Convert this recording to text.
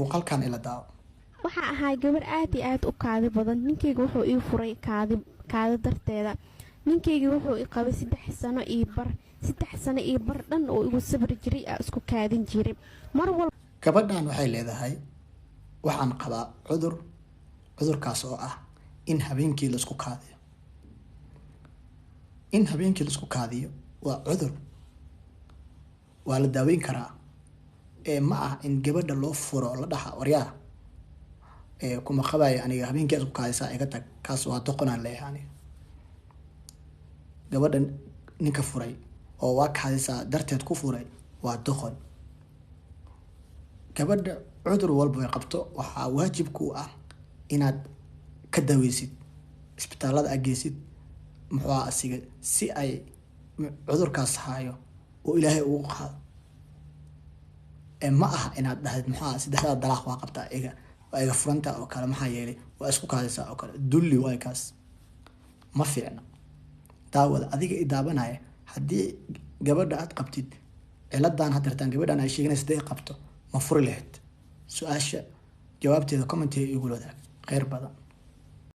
muuqaalkan ila daawo. waxaa ahaa gabar aad iyo aad u kaadi badan. ninkayga wuxuu ii furay kaadi darteeda. ninkayga wuxuu i qabay 3 sano iyo bar. 3 sano iyo bar dhan oo igu sabri jiray isku kaadin jiray mar walba. gabadhan waxay leedahay waxaan qabaa cudurkaas oo ah in habeenkii la isku kaadiyo. in habeenkii la isku kaadiyo waa cudur, waa la daaweyn karaa. ma ah in gabadha loo furo la dhaxa waryaa kuma qabayo aniga habeenkii isku kaadisa iga tag, kaas waa doqonaan leeyahay aniga. gabadha ninka furay oo waa kaadisa darteed ku furay waa doqon. gabadha cudur walba ay qabto waxaa waajib ku ah inaad ka daweysid, isbitaalada aad geysid muxuu asiga si ay cudurkaas hayo oo ilaahay ugu qaado. ma aha inaad dhahdid muxuu saddexda dalaaq waa qabtaa iga furanta oo kale maxaa yeelay waa isku kaadaysaa oo kale. dulli waay kaas, ma fiicna. daawada adiga i daabanaya haddii gabadha aad qabtid ciladan hadartaan gabadhan ay sheeganaysa haday qabto ma furi lahayd? su-aasha jawaabteeda commentiga igula wadaag. kheyr badan.